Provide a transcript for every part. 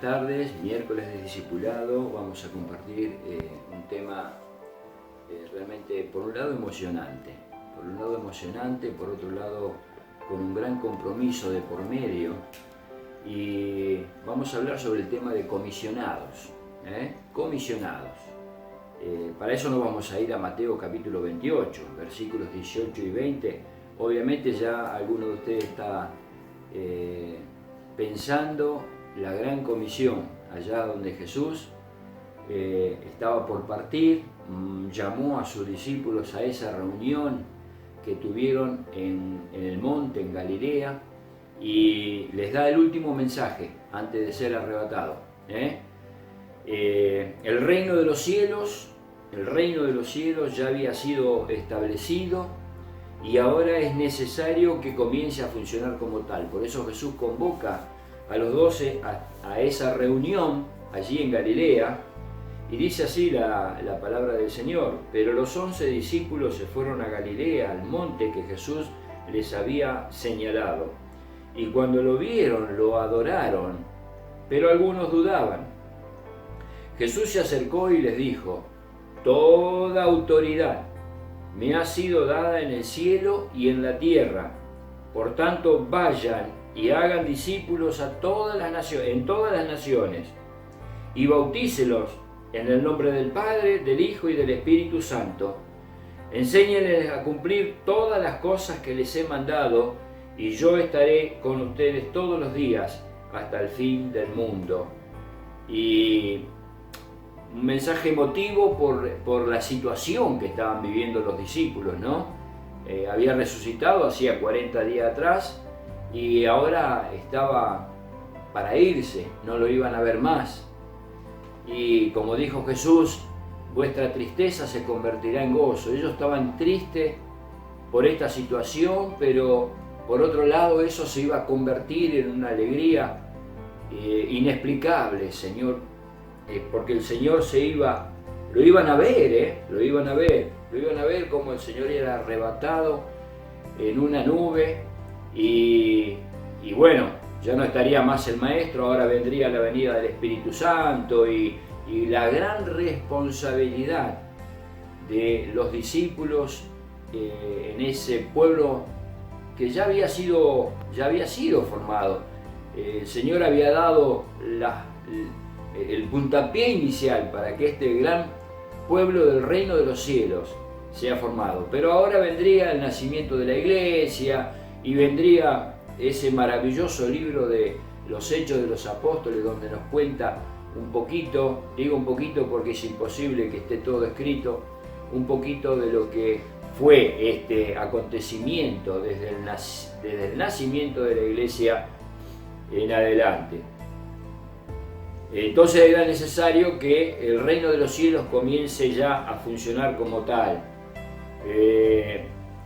tardes, miércoles de discipulado. Vamos a compartir un tema realmente, por un lado, emocionante. Por otro lado, con un gran compromiso de por medio. Y vamos a hablar sobre el tema de comisionados. Comisionados. Para eso nos vamos a ir a Mateo capítulo 28, versículos 18 y 20. Obviamente ya alguno de ustedes está pensando la gran comisión, allá donde Jesús estaba por partir, llamó a sus discípulos a esa reunión que tuvieron en el monte, en Galilea, y les da el último mensaje antes de ser arrebatado. El reino de los cielos ya había sido establecido y ahora es necesario que comience a funcionar como tal. Por eso Jesús convoca a los 12 a esa reunión allí en Galilea, y dice así la palabra del Señor: pero los 11 discípulos se fueron a Galilea, al monte que Jesús les había señalado, y cuando lo vieron lo adoraron, pero algunos dudaban. Jesús se acercó y les dijo: toda autoridad me ha sido dada en el cielo y en la tierra. Por tanto, vayan y hagan discípulos en todas las naciones, y bautícelos en el nombre del Padre, del Hijo y del Espíritu Santo. Enséñenles a cumplir todas las cosas que les he mandado, y yo estaré con ustedes todos los días hasta el fin del mundo. Y un mensaje emotivo por la situación que estaban viviendo los discípulos, ¿no? Había resucitado hacía 40 días atrás y ahora estaba para irse, no lo iban a ver más. Y como dijo Jesús, vuestra tristeza se convertirá en gozo. Ellos estaban tristes por esta situación, pero por otro lado eso se iba a convertir en una alegría inexplicable, Señor, porque el Señor lo iban a ver como el Señor era arrebatado en una nube, y bueno, ya no estaría más el Maestro, ahora vendría la venida del Espíritu Santo y la gran responsabilidad de los discípulos en ese pueblo que ya había sido formado. El Señor había dado el puntapié inicial para que este gran pueblo del reino de los cielos sea formado. Pero ahora vendría el nacimiento de la iglesia y vendría ese maravilloso libro de los Hechos de los Apóstoles, donde nos cuenta un poquito, digo un poquito porque es imposible que esté todo escrito, un poquito de lo que fue este acontecimiento desde el nacimiento de la iglesia en adelante. Entonces era necesario que el reino de los cielos comience ya a funcionar como tal.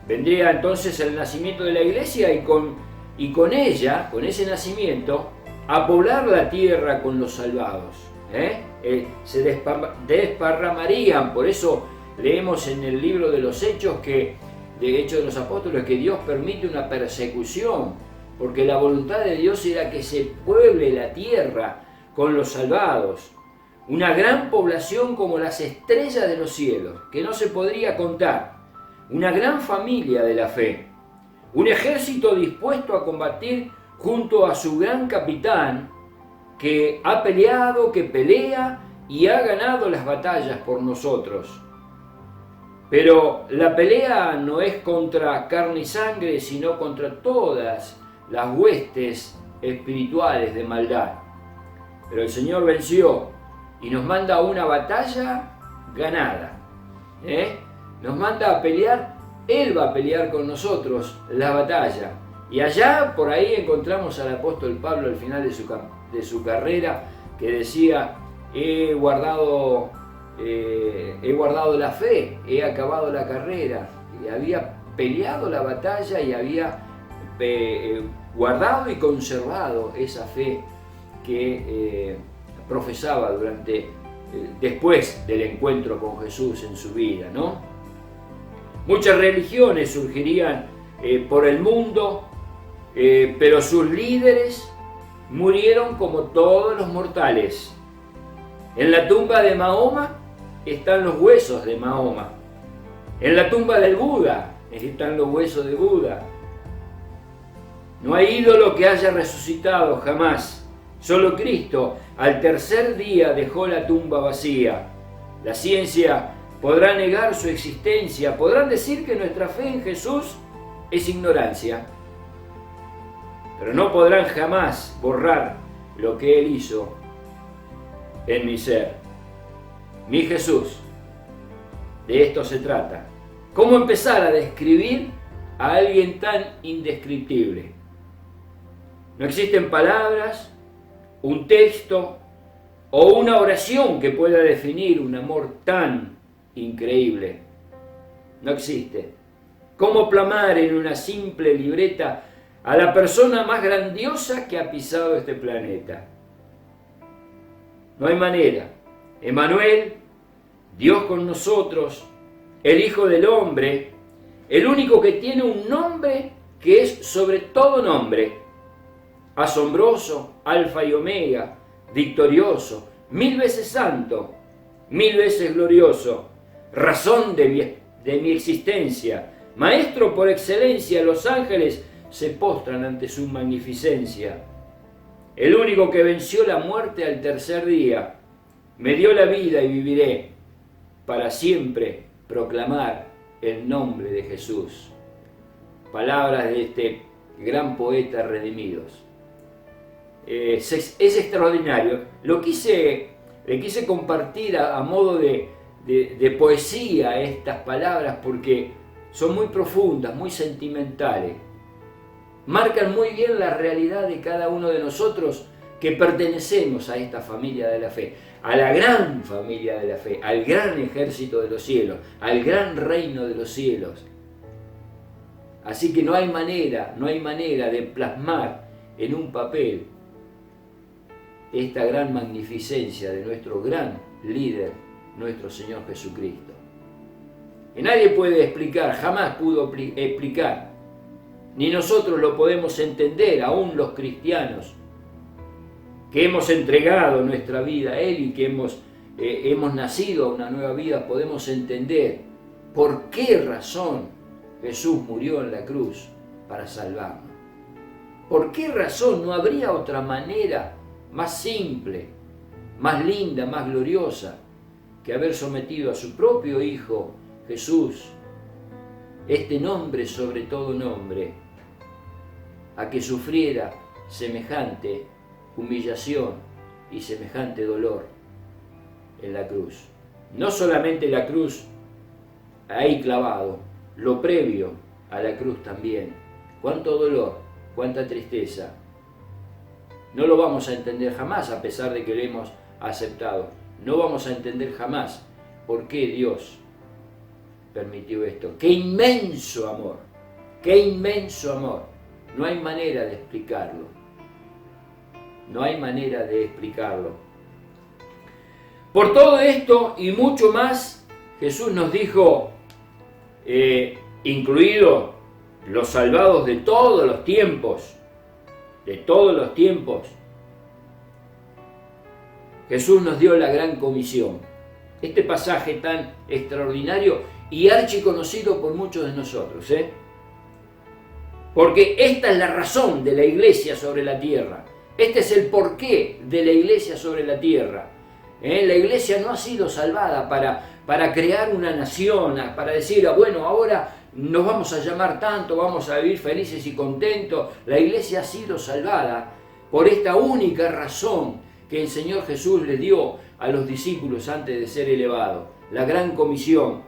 Vendría entonces el nacimiento de la iglesia y con ella, con ese nacimiento, a poblar la tierra con los salvados. Se desparramarían. Por eso leemos en el libro de los Hechos de los Apóstoles, que Dios permite una persecución, porque la voluntad de Dios era que se pueble la tierra con los salvados. Una gran población como las estrellas de los cielos, que no se podría contar. Una gran familia de la fe. Un ejército dispuesto a combatir junto a su gran capitán, que ha peleado, que pelea y ha ganado las batallas por nosotros. Pero la pelea no es contra carne y sangre, sino contra todas las huestes espirituales de maldad. Pero el Señor venció y nos manda a una batalla ganada. Nos manda a pelear, Él va a pelear con nosotros la batalla. Y allá, por ahí, encontramos al apóstol Pablo al final de su carrera, que decía: he guardado la fe, he acabado la carrera. Y había peleado la batalla y había guardado y conservado esa fe que profesaba después del encuentro con Jesús en su vida, ¿no? Muchas religiones surgirían por el mundo, pero sus líderes murieron como todos los mortales. En la tumba de Mahoma están los huesos de Mahoma. En la tumba del Buda están los huesos de Buda. No hay ídolo que haya resucitado jamás. Solo Cristo al tercer día dejó la tumba vacía. La ciencia podrá negar su existencia, podrán decir que nuestra fe en Jesús es ignorancia, pero no podrán jamás borrar lo que Él hizo en mi ser. Mi Jesús, de esto se trata. ¿Cómo empezar a describir a alguien tan indescriptible? No existen palabras, un texto o una oración que pueda definir un amor tan increíble. No existe. ¿Cómo plasmar en una simple libreta a la persona más grandiosa que ha pisado este planeta? No hay manera. Emmanuel, Dios con nosotros, el Hijo del Hombre, el único que tiene un nombre que es sobre todo nombre, asombroso, alfa y omega, victorioso, 1000 veces santo, 1000 veces glorioso, razón de mi existencia, maestro por excelencia. Los ángeles se postran ante su magnificencia. El único que venció la muerte al tercer día, me dio la vida y viviré para siempre proclamar el nombre de Jesús. Palabras de este gran poeta redimidos. Es extraordinario. Le quise compartir a modo de poesía estas palabras porque son muy profundas, muy sentimentales. Marcan muy bien la realidad de cada uno de nosotros que pertenecemos a esta familia de la fe, a la gran familia de la fe, al gran ejército de los cielos, al gran reino de los cielos. Así que no hay manera de plasmar en un papel esta gran magnificencia de nuestro gran líder, nuestro Señor Jesucristo. Y nadie puede explicar, jamás pudo explicar, ni nosotros lo podemos entender, aún los cristianos, que hemos entregado nuestra vida a Él y que hemos nacido a una nueva vida, podemos entender por qué razón Jesús murió en la cruz para salvarnos. ¿Por qué razón? No habría otra manera más simple, más linda, más gloriosa, que haber sometido a su propio Hijo Jesús, este nombre sobre todo nombre, a que sufriera semejante humillación y semejante dolor en la cruz. No solamente la cruz ahí clavado, lo previo a la cruz también. Cuánto dolor, cuánta tristeza. No lo vamos a entender jamás, a pesar de que lo hemos aceptado. No vamos a entender jamás por qué Dios permitió esto. ¡Qué inmenso amor! ¡Qué inmenso amor! No hay manera de explicarlo. No hay manera de explicarlo. Por todo esto y mucho más, Jesús nos dijo, incluidos los salvados de todos los tiempos, Jesús nos dio la gran comisión. Este pasaje tan extraordinario y archiconocido por muchos de nosotros, porque esta es la razón de la iglesia sobre la tierra. Este es el porqué de la iglesia sobre la tierra. La iglesia no ha sido salvada para crear una nación, para decir, bueno, ahora nos vamos a llamar tanto, vamos a vivir felices y contentos. La iglesia ha sido salvada por esta única razón que el Señor Jesús le dio a los discípulos antes de ser elevado. La gran comisión,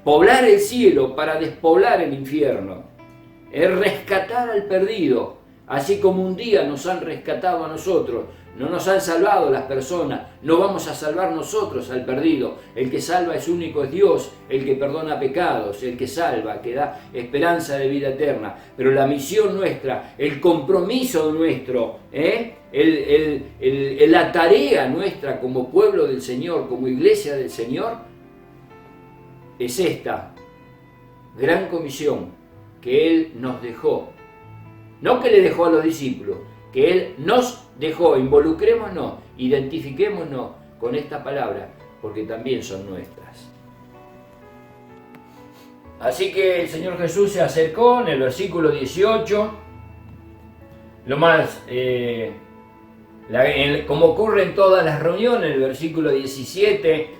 poblar el cielo para despoblar el infierno, rescatar al perdido, así como un día nos han rescatado a nosotros. No nos han salvado las personas, no vamos a salvar nosotros al perdido. El que salva es único, es Dios, el que perdona pecados, el que salva, que da esperanza de vida eterna. Pero la misión nuestra, el compromiso nuestro, la tarea nuestra como pueblo del Señor, como iglesia del Señor, es esta gran comisión que Él nos dejó. No que le dejó a los discípulos, que Él nos dejó. Involucrémonos, identifiquémonos con esta palabra, porque también son nuestras. Así que el Señor Jesús se acercó en el versículo 18, lo más, como ocurre en todas las reuniones, el versículo 17,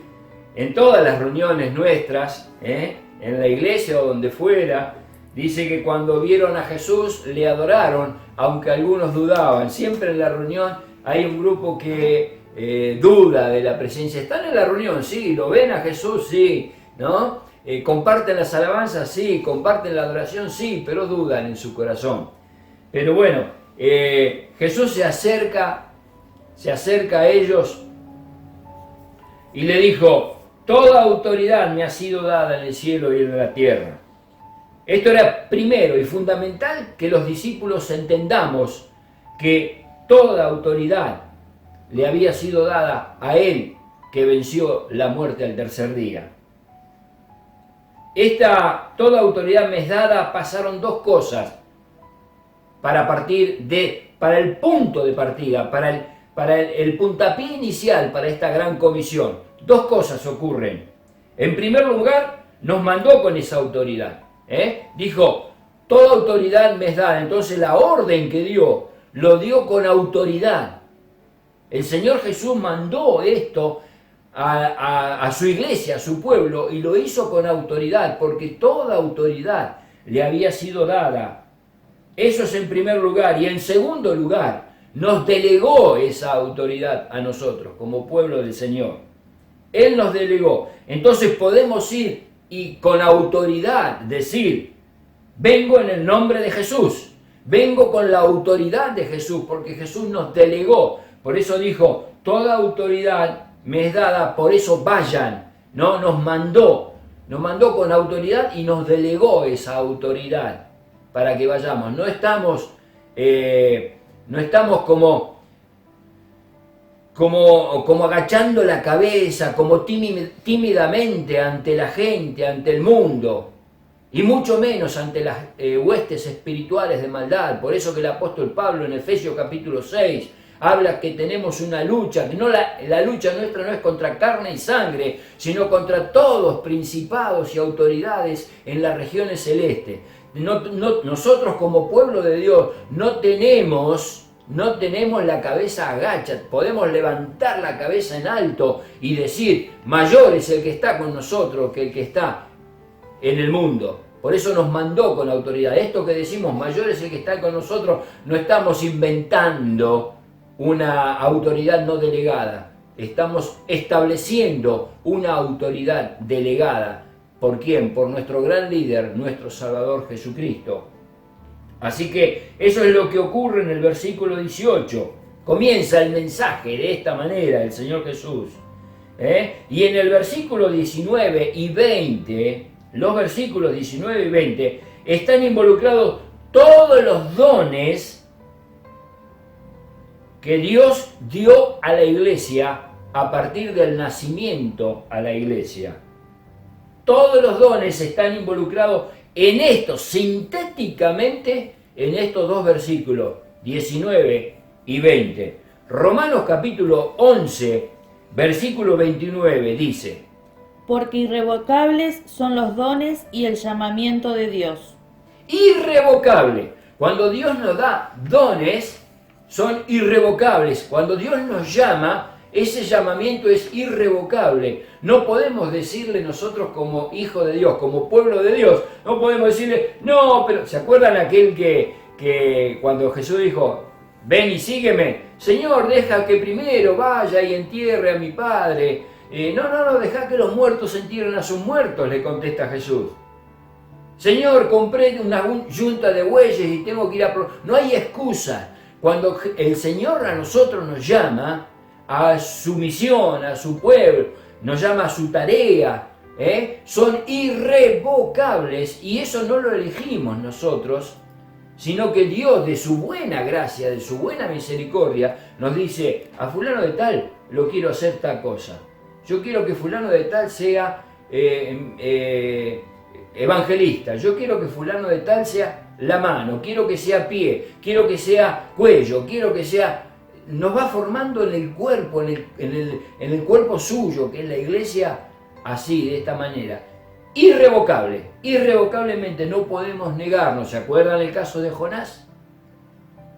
en todas las reuniones nuestras, en la iglesia o donde fuera, dice que cuando vieron a Jesús le adoraron, aunque algunos dudaban. Siempre en la reunión hay un grupo que duda de la presencia. Están en la reunión, sí, lo ven a Jesús, sí, ¿no? Comparten las alabanzas, sí, comparten la adoración, sí, pero dudan en su corazón. Pero bueno, Jesús se acerca a ellos y le dijo: toda autoridad me ha sido dada en el cielo y en la tierra. Esto era primero y fundamental que los discípulos entendamos que toda autoridad le había sido dada a Él, que venció la muerte al tercer día. Toda autoridad me es dada, pasaron dos cosas para el punto de partida, para el puntapié inicial para esta gran comisión. Dos cosas ocurren. En primer lugar, nos mandó con esa autoridad. Dijo: toda autoridad me es dada. Entonces la orden que dio, lo dio con autoridad. El Señor Jesús mandó esto a su iglesia, a su pueblo, y lo hizo con autoridad, porque toda autoridad le había sido dada. Eso es en primer lugar. Y en segundo lugar, nos delegó esa autoridad a nosotros como pueblo del Señor. Él nos delegó. Entonces podemos ir y con autoridad decir: vengo en el nombre de Jesús, vengo con la autoridad de Jesús, porque Jesús nos delegó. Por eso dijo: toda autoridad me es dada, por eso vayan. No, nos mandó con autoridad y nos delegó esa autoridad para que vayamos. No estamos como agachando la cabeza, como tímidamente ante la gente, ante el mundo, y mucho menos ante las huestes espirituales de maldad. Por eso que el apóstol Pablo en Efesios capítulo 6 habla que tenemos una lucha, que la lucha nuestra no es contra carne y sangre, sino contra todos principados y autoridades en las regiones celestes. Nosotros como pueblo de Dios no tenemos la cabeza agacha, podemos levantar la cabeza en alto y decir: mayor es el que está con nosotros que el que está en el mundo. Por eso nos mandó con autoridad. Esto que decimos, mayor es el que está con nosotros, no estamos inventando una autoridad no delegada. Estamos estableciendo una autoridad delegada. ¿Por quién? Por nuestro gran líder, nuestro Salvador Jesucristo. Así que eso es lo que ocurre en el versículo 18. Comienza el mensaje de esta manera el Señor Jesús. Y en el versículo 19 y 20, los versículos 19 y 20, están involucrados todos los dones que Dios dio a la iglesia a partir del nacimiento a la iglesia. Todos los dones están involucrados en esto, sintéticamente, en estos dos versículos, 19 y 20. Romanos capítulo 11, versículo 29 dice: porque irrevocables son los dones y el llamamiento de Dios. Irrevocable. Cuando Dios nos da dones, son irrevocables. Cuando Dios nos llama, ese llamamiento es irrevocable. No podemos decirle nosotros como hijo de Dios, como pueblo de Dios, no podemos decirle: no, pero ¿se acuerdan aquel que cuando Jesús dijo: ven y sígueme? Señor, deja que primero vaya y entierre a mi padre. No, deja que los muertos entierren a sus muertos, le contesta Jesús. Señor, compré una yunta de bueyes y tengo que ir a... No hay excusa. Cuando el Señor a nosotros nos llama a su misión, a su pueblo, nos llama a su tarea, son irrevocables, y eso no lo elegimos nosotros, sino que Dios, de su buena gracia, de su buena misericordia, nos dice: a fulano de tal lo quiero hacer tal cosa. Yo quiero que fulano de tal sea evangelista, yo quiero que fulano de tal sea la mano, quiero que sea pie, quiero que sea cuello, quiero que sea... Nos va formando en el cuerpo, en el cuerpo suyo, que es la iglesia, así, de esta manera. Irrevocablemente no podemos negarnos. ¿Se acuerdan el caso de Jonás?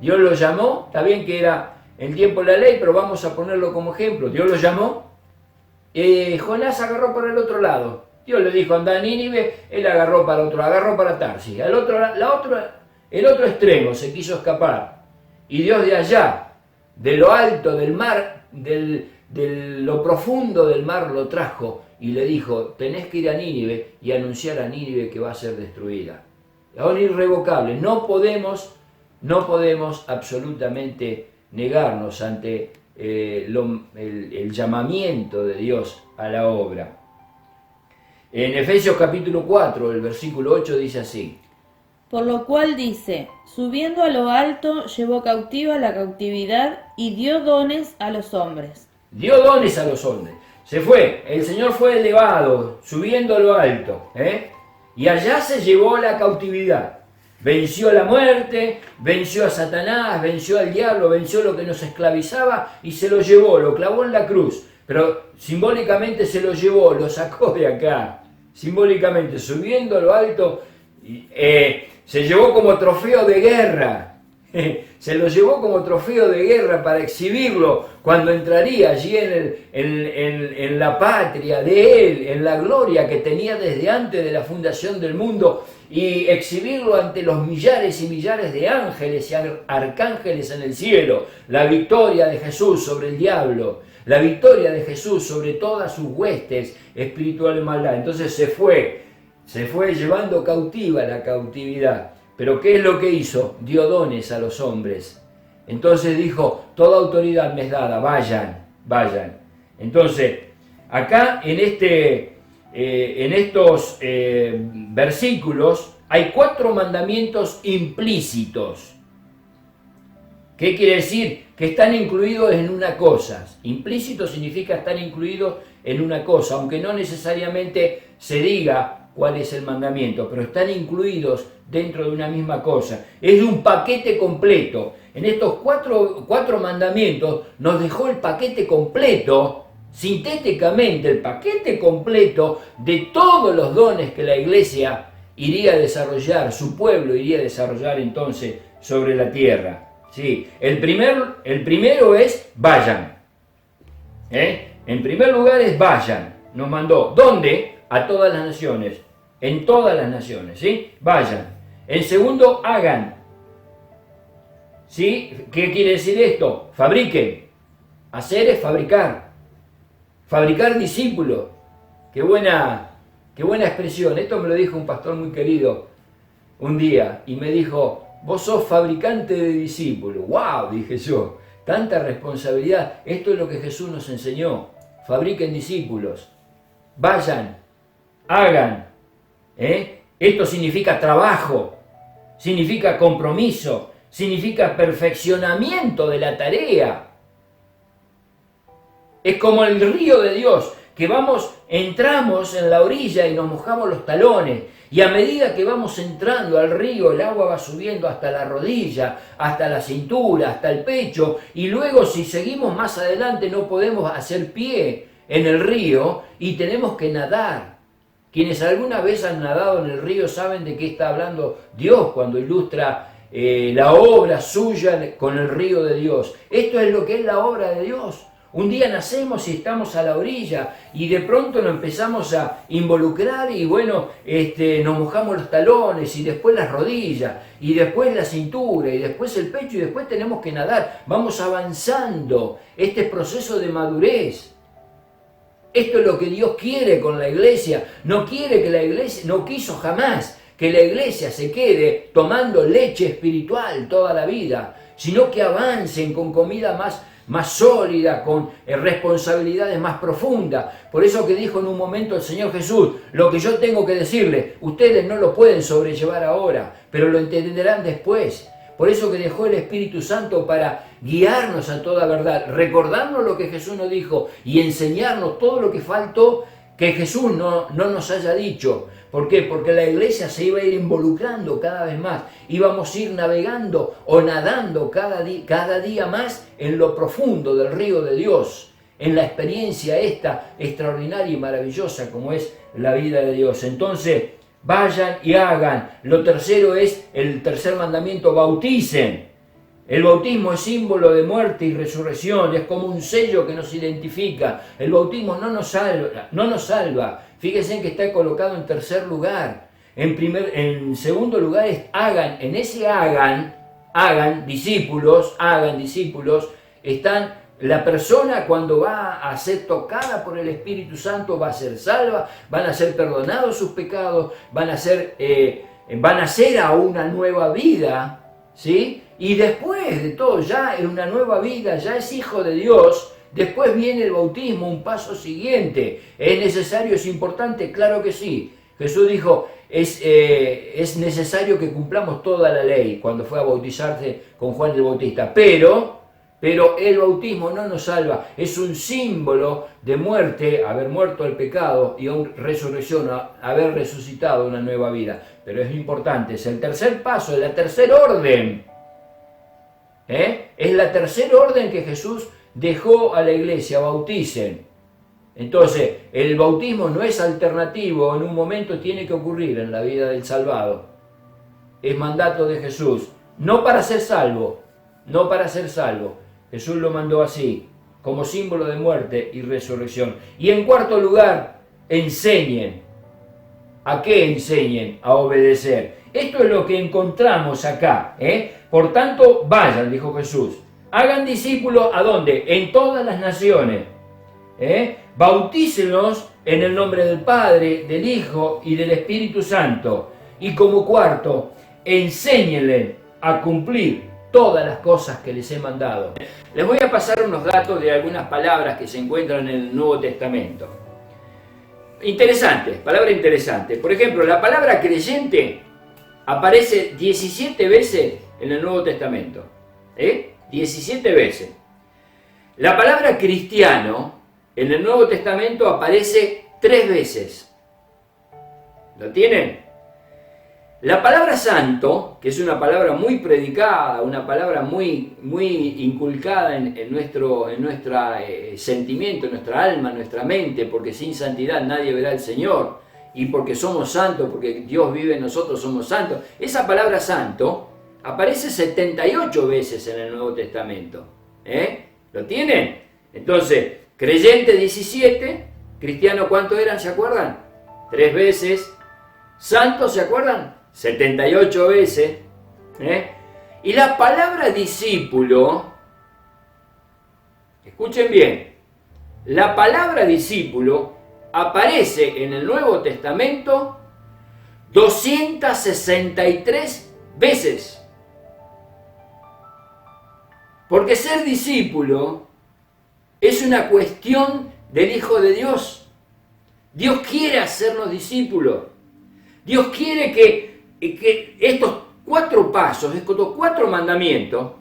Dios lo llamó, está bien que era en tiempo de la ley, pero vamos a ponerlo como ejemplo. Dios lo llamó, Jonás agarró por el otro lado. Dios le dijo, anda a Nínive, él agarró para Tarsis. El otro extremo se quiso escapar. Y Dios de allá, de lo alto del mar, de lo profundo del mar lo trajo y le dijo, tenés que ir a Nínive y anunciar a Nínive que va a ser destruida. Ahora irrevocable, no podemos absolutamente negarnos ante el llamamiento de Dios a la obra. En Efesios capítulo 4, el versículo 8 dice así. Por lo cual dice, subiendo a lo alto, llevó cautiva la cautividad y dio dones a los hombres. Dio dones a los hombres. Se fue, el Señor fue elevado, subiendo a lo alto, y allá se llevó la cautividad. Venció la muerte, venció a Satanás, venció al diablo, venció lo que nos esclavizaba y se lo llevó, lo clavó en la cruz. Pero simbólicamente se lo llevó, lo sacó de acá. Simbólicamente, subiendo a lo alto, se llevó como trofeo de guerra. Se lo llevó como trofeo de guerra para exhibirlo cuando entraría allí en la patria de Él, en la gloria que tenía desde antes de la fundación del mundo, y exhibirlo ante los millares y millares de ángeles y arcángeles en el cielo. La victoria de Jesús sobre el diablo, la victoria de Jesús sobre todas sus huestes espirituales maldad. Entonces se fue llevando cautiva la cautividad. Pero ¿qué es lo que hizo? Dio dones a los hombres. Entonces dijo, toda autoridad me es dada, vayan. Entonces, acá en estos versículos hay 4 mandamientos implícitos. ¿Qué quiere decir? Que están incluidos en una cosa. Implícito significa estar incluidos en una cosa, aunque no necesariamente se diga cuál es el mandamiento, pero están incluidos dentro de una misma cosa. Es un paquete completo. En estos cuatro mandamientos nos dejó el paquete completo, sintéticamente el paquete completo de todos los dones que la iglesia iría a desarrollar, su pueblo iría a desarrollar entonces sobre la tierra. Sí, el primero es vayan. En primer lugar es vayan. Nos mandó, ¿dónde? A todas las naciones. En todas las naciones, ¿sí? Vayan. En segundo, hagan. ¿Sí? ¿Qué quiere decir esto? Fabriquen. Hacer es fabricar. Fabricar discípulos. Qué buena expresión. Esto me lo dijo un pastor muy querido un día. Y me dijo, vos sos fabricante de discípulos. ¡Wow! Dije yo. Tanta responsabilidad. Esto es lo que Jesús nos enseñó. Fabriquen discípulos. Vayan. Hagan. Esto significa trabajo, significa compromiso, significa perfeccionamiento de la tarea. Es como el río de Dios, que entramos en la orilla y nos mojamos los talones, y a medida que vamos entrando al río, el agua va subiendo hasta la rodilla, hasta la cintura, hasta el pecho, y luego si seguimos más adelante no podemos hacer pie en el río y tenemos que nadar. Quienes alguna vez han nadado en el río saben de qué está hablando Dios cuando ilustra la obra suya con el río de Dios. Esto es lo que es la obra de Dios. Un día nacemos y estamos a la orilla y de pronto nos empezamos a involucrar y bueno, nos mojamos los talones y después las rodillas y después la cintura y después el pecho y después tenemos que nadar. Vamos avanzando. Este proceso de madurez. Esto es lo que Dios quiere con la iglesia. No quiso jamás que la iglesia se quede tomando leche espiritual toda la vida, sino que avancen con comida más sólida, con responsabilidades más profundas. Por eso que dijo en un momento el Señor Jesús, lo que yo tengo que decirles, ustedes no lo pueden sobrellevar ahora, pero lo entenderán después. Por eso que dejó el Espíritu Santo para guiarnos a toda verdad, recordarnos lo que Jesús nos dijo y enseñarnos todo lo que faltó que Jesús no nos haya dicho. ¿Por qué? Porque la iglesia se iba a ir involucrando cada vez más. Íbamos a ir navegando o nadando cada día más en lo profundo del río de Dios, en la experiencia esta extraordinaria y maravillosa como es la vida de Dios. Entonces, vayan y hagan. Lo tercero es el tercer mandamiento: bauticen. El bautismo es símbolo de muerte y resurrección, es como un sello que nos identifica. El bautismo no nos salva. Fíjense que está colocado en tercer lugar. En segundo lugar es hagan. En ese hagan discípulos, están la persona cuando va a ser tocada por el Espíritu Santo, va a ser salva, van a ser perdonados sus pecados, van a ser a una nueva vida, ¿sí? Y después de todo, ya en una nueva vida, ya es hijo de Dios. Después viene el bautismo, un paso siguiente. ¿Es necesario, es importante? Claro que sí. Jesús dijo, es necesario que cumplamos toda la ley cuando fue a bautizarse con Juan el Bautista. Pero el bautismo no nos salva. Es un símbolo de muerte, haber muerto al pecado, y resurrección, haber resucitado una nueva vida. Pero es importante, es el tercer paso, es la tercera orden. Es la tercera orden que Jesús dejó a la iglesia: bauticen. Entonces, el bautismo no es alternativo, en un momento tiene que ocurrir en la vida del salvado. Es mandato de Jesús, no para ser salvo, Jesús lo mandó así, como símbolo de muerte y resurrección. Y en cuarto lugar, enseñen. ¿A qué enseñen? A obedecer. Esto es lo que encontramos acá. Por tanto, vayan, dijo Jesús. Hagan discípulos, ¿a dónde? En todas las naciones. Bautícenlos en el nombre del Padre, del Hijo y del Espíritu Santo. Y como cuarto, enséñenle a cumplir todas las cosas que les he mandado. Les voy a pasar unos datos de algunas palabras que se encuentran en el Nuevo Testamento. Interesante, palabra interesante. Por ejemplo, la palabra creyente aparece 17 veces en el Nuevo Testamento. 17 veces. La palabra cristiano en el Nuevo Testamento aparece 3 veces. ¿Lo tienen? La palabra santo, que es una palabra muy predicada, una palabra muy inculcada en nuestro sentimiento, en nuestra alma, en nuestra mente, porque sin santidad nadie verá al Señor, y porque somos santos, porque Dios vive en nosotros, somos santos. Esa palabra santo aparece 78 veces en el Nuevo Testamento. ¿Lo tienen? Entonces, creyente 17, cristiano ¿cuánto eran? ¿Se acuerdan? 3 veces. Santo, ¿se acuerdan? 78 veces. Y la palabra discípulo, escuchen bien, la palabra discípulo aparece en el Nuevo Testamento 263 veces. Porque ser discípulo es una cuestión del Hijo de Dios. Dios quiere hacernos discípulos. Dios quiere que estos 4 pasos, estos 4 mandamientos,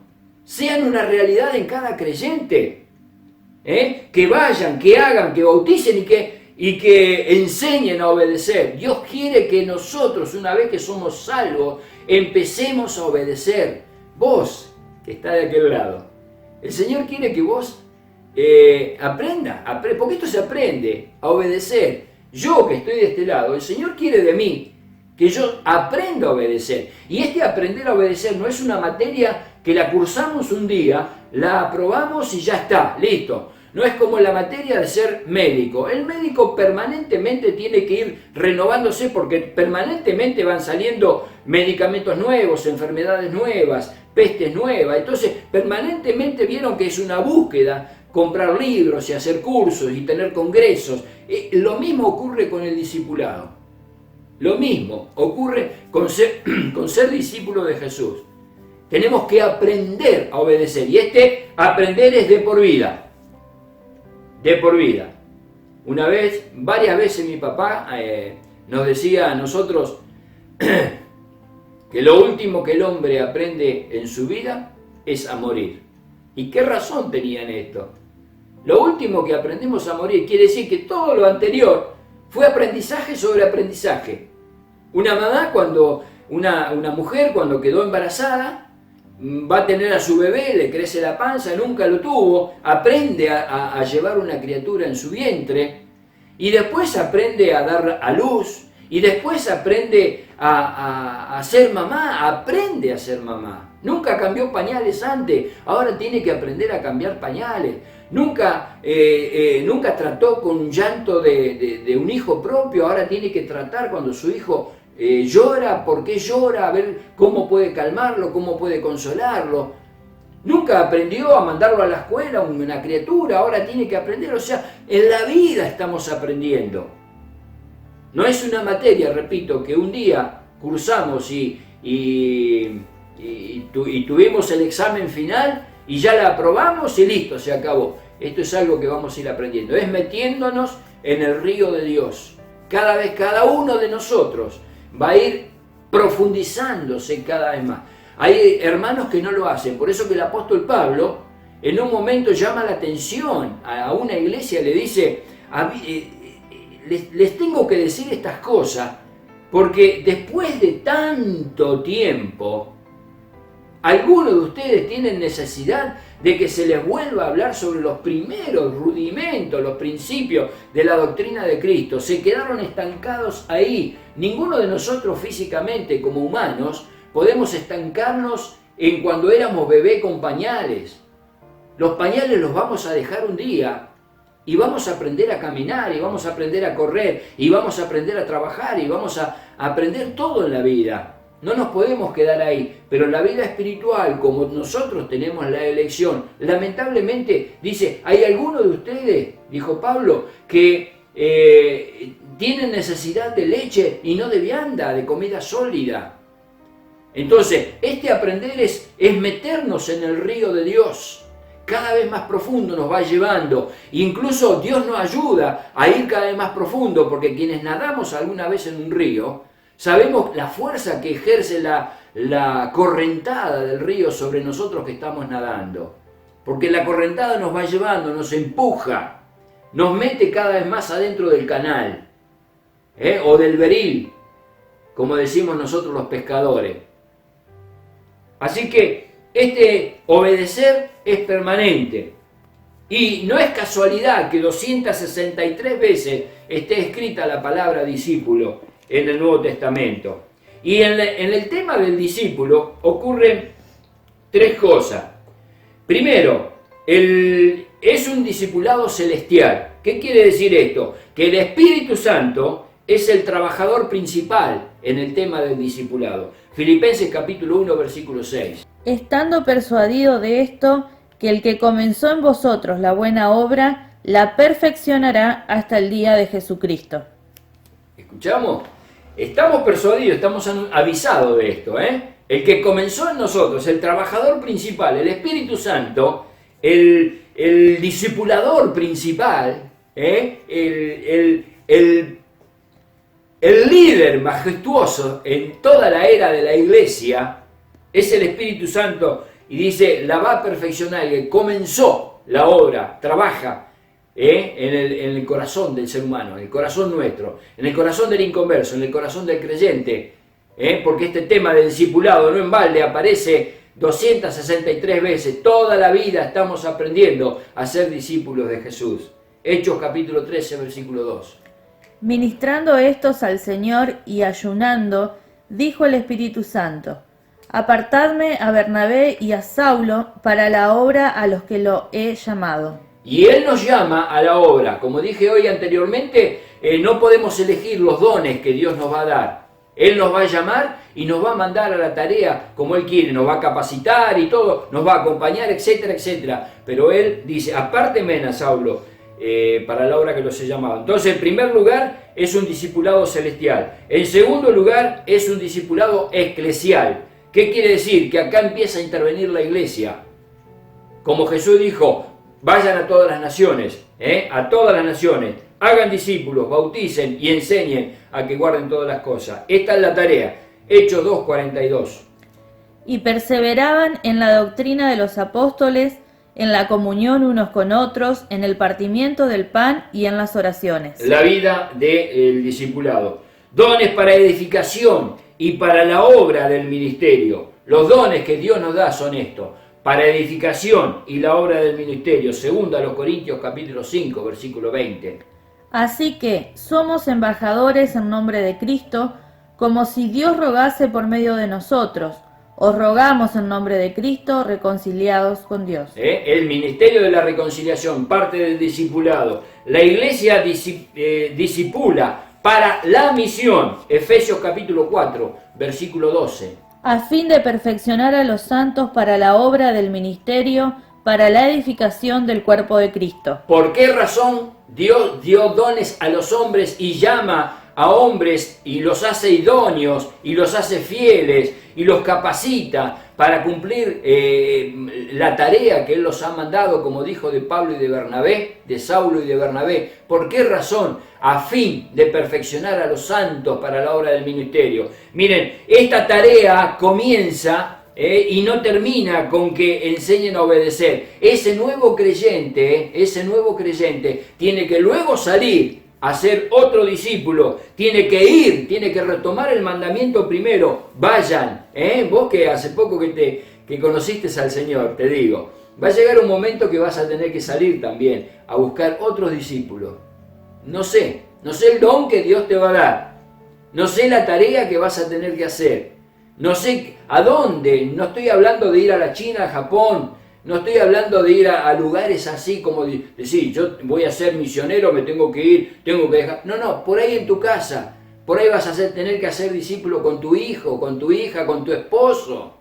sean una realidad en cada creyente. Que vayan, que hagan, que bauticen y que enseñen a obedecer. Dios quiere que nosotros, una vez que somos salvos, empecemos a obedecer. Vos, que está de aquel lado, el Señor quiere que vos aprenda, porque esto se aprende a obedecer. Yo que estoy de este lado, el Señor quiere de mí que yo aprenda a obedecer. Y este aprender a obedecer no es una materia que la cursamos un día, la aprobamos y ya está, listo. No es como la materia de ser médico. El médico permanentemente tiene que ir renovándose porque permanentemente van saliendo medicamentos nuevos, enfermedades nuevas, pestes nuevas. Entonces, permanentemente vieron que es una búsqueda comprar libros y hacer cursos y tener congresos. Lo mismo ocurre con el discipulado. Lo mismo ocurre con ser discípulo de Jesús. Tenemos que aprender a obedecer. Y aprender es de por vida. De por vida. Varias veces mi papá nos decía a nosotros que lo último que el hombre aprende en su vida es a morir. ¿Y qué razón tenía en esto? Lo último que aprendemos a morir quiere decir que todo lo anterior fue aprendizaje sobre aprendizaje. Una mamá una mujer cuando quedó embarazada, va a tener a su bebé, le crece la panza, nunca lo tuvo, aprende a llevar una criatura en su vientre, y después aprende a dar a luz, y después aprende a ser mamá, aprende a ser mamá. Nunca cambió pañales antes, ahora tiene que aprender a cambiar pañales. Nunca trató con llanto de un hijo propio, ahora tiene que tratar cuando su hijo llora, por qué llora, a ver cómo puede calmarlo, cómo puede consolarlo. Nunca aprendió a mandarlo a la escuela, una criatura, ahora tiene que aprender. O sea, en la vida estamos aprendiendo. No es una materia, repito, que un día cursamos y tuvimos el examen final y ya la aprobamos y listo, se acabó. Esto es algo que vamos a ir aprendiendo. Es metiéndonos en el río de Dios. Cada vez, cada uno de nosotros va a ir profundizándose cada vez más. Hay hermanos que no lo hacen, por eso que el apóstol Pablo en un momento llama la atención a una iglesia, le dice, les tengo que decir estas cosas, porque después de tanto tiempo, algunos de ustedes tienen necesidad de que se les vuelva a hablar sobre los primeros rudimentos, los principios de la doctrina de Cristo. Se quedaron estancados ahí. Ninguno de nosotros físicamente, como humanos, podemos estancarnos en cuando éramos bebé con pañales. Los pañales los vamos a dejar un día y vamos a aprender a caminar y vamos a aprender a correr y vamos a aprender a trabajar y vamos a aprender todo en la vida. No nos podemos quedar ahí, pero en la vida espiritual, como nosotros tenemos la elección, lamentablemente, dice, hay algunos de ustedes, dijo Pablo, que tienen necesidad de leche y no de vianda, de comida sólida. Entonces, aprender es meternos en el río de Dios. Cada vez más profundo nos va llevando. Incluso Dios nos ayuda a ir cada vez más profundo, porque quienes nadamos alguna vez en un río, sabemos la fuerza que ejerce la correntada del río sobre nosotros que estamos nadando. Porque la correntada nos va llevando, nos empuja, nos mete cada vez más adentro del canal, o del beril, como decimos nosotros los pescadores. Así que obedecer es permanente. Y no es casualidad que 263 veces esté escrita la palabra discípulo en el Nuevo Testamento. Y en el tema del discípulo ocurren tres cosas. Primero, es un discipulado celestial. ¿Qué quiere decir esto? Que el Espíritu Santo es el trabajador principal en el tema del discipulado. Filipenses capítulo 1, versículo 6. Estando persuadido de esto, que el que comenzó en vosotros la buena obra, la perfeccionará hasta el día de Jesucristo. ¿Escuchamos? Estamos persuadidos, estamos avisados de esto, El que comenzó en nosotros, el trabajador principal, el Espíritu Santo, el discipulador principal, el líder majestuoso en toda la era de la iglesia, es el Espíritu Santo, y dice, la va a perfeccionar, y comenzó la obra, trabaja en el corazón del ser humano, en el corazón nuestro, en el corazón del inconverso, en el corazón del creyente, porque este tema del discipulado no en balde aparece 263 veces. Toda la vida estamos aprendiendo a ser discípulos de Jesús. Hechos capítulo 13, versículo 2. Ministrando estos al Señor y ayunando, dijo el Espíritu Santo, apartadme a Bernabé y a Saulo para la obra a los que lo he llamado. Y Él nos llama a la obra. Como dije hoy anteriormente, no podemos elegir los dones que Dios nos va a dar. Él nos va a llamar y nos va a mandar a la tarea como Él quiere, nos va a capacitar y todo, nos va a acompañar, etcétera, etcétera. Pero Él dice, apárteme a Saulo para la obra que los he llamado. Entonces, en primer lugar, es un discipulado celestial. En segundo lugar, es un discipulado eclesial. ¿Qué quiere decir? Que acá empieza a intervenir la iglesia. Como Jesús dijo, vayan a todas las naciones, hagan discípulos, bauticen y enseñen a que guarden todas las cosas. Esta es la tarea. Hechos 2:42. Y perseveraban en la doctrina de los apóstoles, en la comunión unos con otros, en el partimiento del pan y en las oraciones. La vida del discipulado. dones para edificación y para la obra del ministerio. Los dones que Dios nos da son estos, para edificación y la obra del ministerio. 2 Corintios capítulo 5, versículo 20. Así que somos embajadores en nombre de Cristo, como si Dios rogase por medio de nosotros. Os rogamos en nombre de Cristo, reconciliados con Dios. El ministerio de la reconciliación, parte del discipulado. La iglesia discipula para la misión. Efesios capítulo 4, versículo 12. A fin de perfeccionar a los santos para la obra del ministerio, para la edificación del cuerpo de Cristo. ¿Por qué razón Dios dio dones a los hombres y llama a hombres y los hace idóneos y los hace fieles y los capacita para cumplir la tarea que Él los ha mandado, como dijo de Pablo y de Bernabé, de Saulo y de Bernabé? ¿Por qué razón? A fin de perfeccionar a los santos para la obra del ministerio. Miren, esta tarea comienza y no termina con que enseñen a obedecer. Ese nuevo creyente tiene que luego salir a ser otro discípulo, tiene que ir, tiene que retomar el mandamiento primero. Vayan, vos que hace poco que conociste al Señor, te digo, va a llegar un momento que vas a tener que salir también a buscar otros discípulos. No sé el don que Dios te va a dar, no sé la tarea que vas a tener que hacer, no sé a dónde. No estoy hablando de ir a la China, a Japón, no estoy hablando de ir a lugares así como decir, yo voy a ser misionero, me tengo que ir, tengo que dejar. No, por ahí en tu casa, por ahí vas a tener que hacer discípulo con tu hijo, con tu hija, con tu esposo,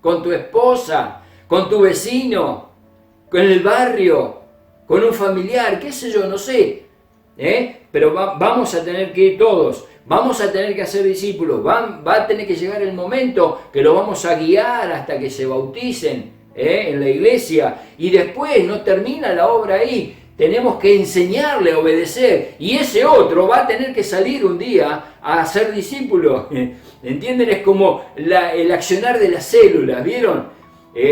con tu esposa, con tu vecino, con el barrio, con un familiar, qué sé yo, no sé. Pero vamos a tener que ir todos, vamos a tener que hacer discípulos, va a tener que llegar el momento que los vamos a guiar hasta que se bauticen en la iglesia, y después no termina la obra ahí, tenemos que enseñarle a obedecer, y ese otro va a tener que salir un día a ser discípulo. ¿Entienden? Es como el accionar de las células, ¿vieron?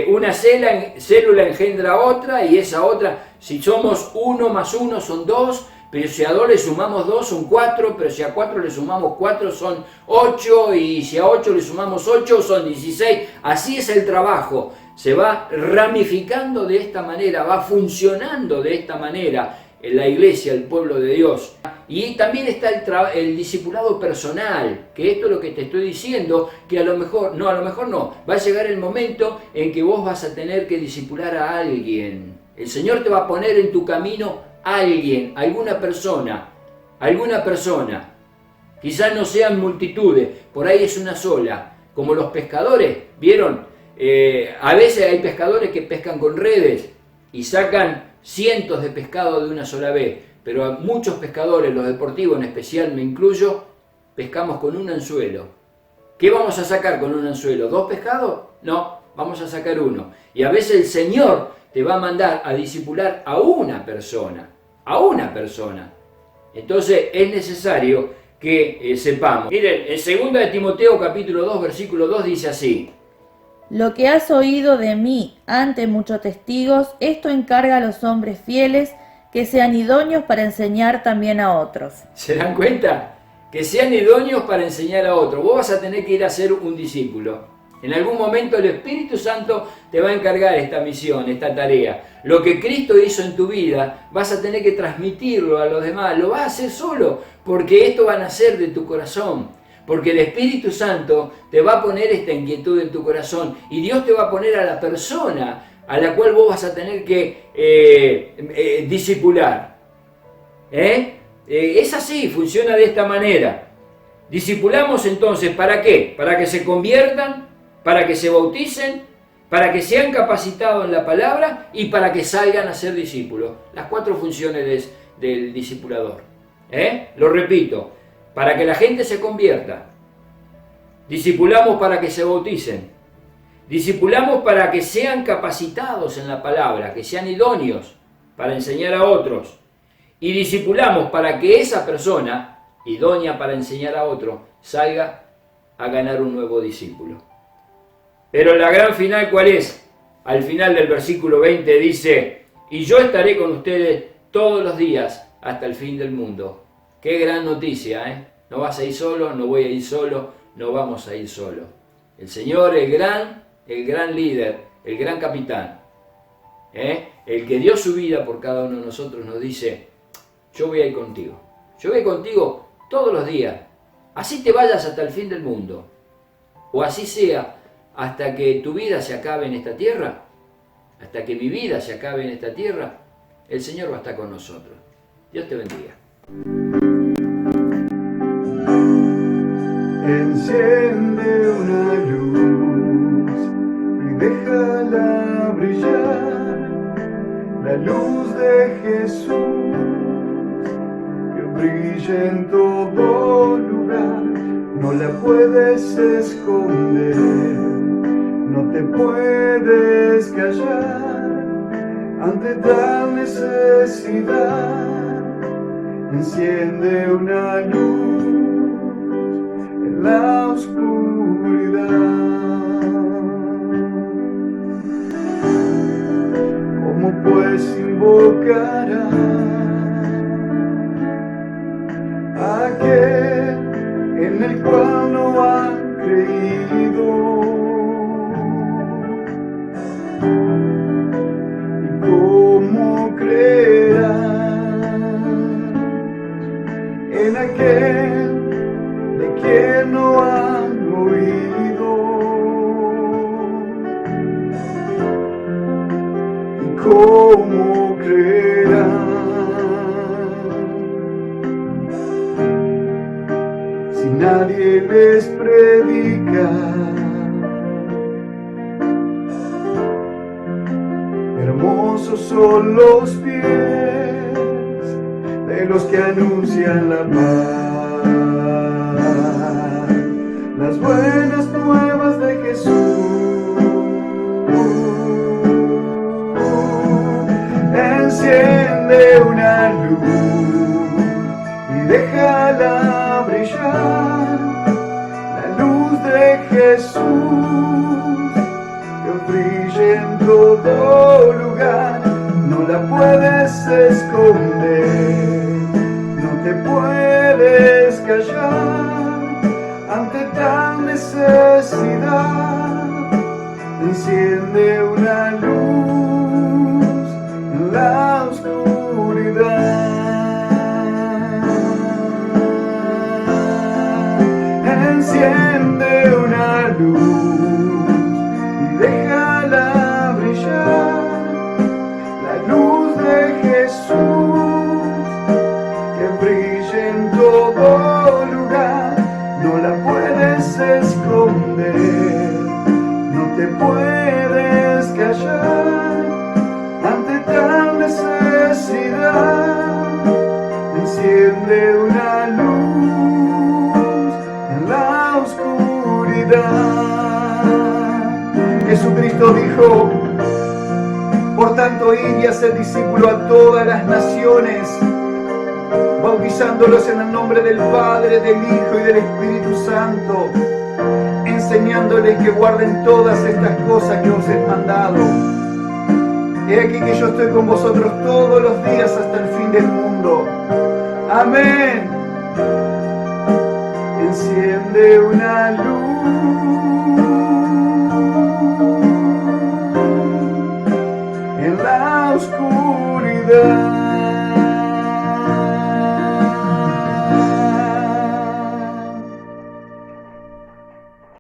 Una célula engendra a otra, y esa otra, si somos 1 más 1 son 2, pero si a 2 le sumamos 2 son 4, pero si a 4 le sumamos 4 son 8, y si a 8 le sumamos 8 son 16. Así es el trabajo, se va ramificando de esta manera, va funcionando de esta manera en la iglesia, el pueblo de Dios. Y también está el discipulado personal, que esto es lo que te estoy diciendo, que a lo mejor no, va a llegar el momento en que vos vas a tener que discipular a alguien. El Señor te va a poner en tu camino alguien, alguna persona, quizás no sean multitudes, por ahí es una sola, como los pescadores, ¿vieron? A veces hay pescadores que pescan con redes y sacan cientos de pescados de una sola vez, pero a muchos pescadores, los deportivos en especial, me incluyo, pescamos con un anzuelo. ¿Qué vamos a sacar con un anzuelo? ¿2 pescados? No, vamos a sacar uno. Y a veces el Señor te va a mandar a discipular a una persona. Entonces es necesario que sepamos. Miren, en 2 Timoteo capítulo 2, versículo 2 dice así: Lo que has oído de mí ante muchos testigos, esto encarga a los hombres fieles que sean idóneos para enseñar también a otros. ¿Se dan cuenta? Que sean idóneos para enseñar a otros. Vos vas a tener que ir a ser un discípulo. En algún momento el Espíritu Santo te va a encargar esta misión, esta tarea. Lo que Cristo hizo en tu vida, vas a tener que transmitirlo a los demás. Lo vas a hacer solo, porque esto va a nacer de tu corazón. Porque el Espíritu Santo te va a poner esta inquietud en tu corazón, y Dios te va a poner a la persona a la cual vos vas a tener que discipular. Es así, funciona de esta manera. Discipulamos entonces, ¿para qué? Para que se conviertan, para que se bauticen, para que sean capacitados en la palabra y para que salgan a ser discípulos. Las 4 funciones del discipulador. Lo repito, para que la gente se convierta. Discipulamos para que se bauticen. Discipulamos para que sean capacitados en la palabra, que sean idóneos para enseñar a otros. Y discipulamos para que esa persona, idónea para enseñar a otro, salga a ganar un nuevo discípulo. Pero la gran final, ¿cuál es? Al final del versículo 20 dice: y yo estaré con ustedes todos los días hasta el fin del mundo. Qué gran noticia, No vas a ir solo, no voy a ir solo, no vamos a ir solo. El Señor, el gran líder, el gran capitán, el que dio su vida por cada uno de nosotros, nos dice, yo voy a ir contigo. Yo voy contigo todos los días. Así te vayas hasta el fin del mundo. O así sea, hasta que tu vida se acabe en esta tierra, hasta que mi vida se acabe en esta tierra, el Señor va a estar con nosotros. Dios te bendiga. Enciende una luz y déjala brillar, la luz de Jesús, que brilla en todo lugar, no la puedes esconder, no te puedes callar ante tal necesidad. Enciende una luz en la oscuridad. ¿Cómo pues invocará a aquel en el cual no han creído? ¿Y cómo creerán en aquel de quien no han oído? ¿Y cómo creerán si nadie les predica? Hermosos son los pies de los que anuncian la paz, las buenas nuevas de Jesús. Enciende una luz y déjala brillar, la luz de Jesús, que brilla en todo lugar, no la puedes esconder, no te puedes callar ante tal necesidad. Enciende una luz en la oscuridad. Enciende una luz y déjala brillar, la luz de Jesús, que brilla en todo lugar, no la puedes esconder, no te puedes callar ante tal necesidad. Enciende una luz en la oscuridad. Jesucristo dijo: por tanto, id y haced discípulo a todas las naciones, bautizándolos en el nombre del Padre, del Hijo y del Espíritu Santo, enseñándoles que guarden todas estas cosas que os he mandado. He aquí que yo estoy con vosotros todos los días hasta el fin del mundo. Amén. Enciende una luz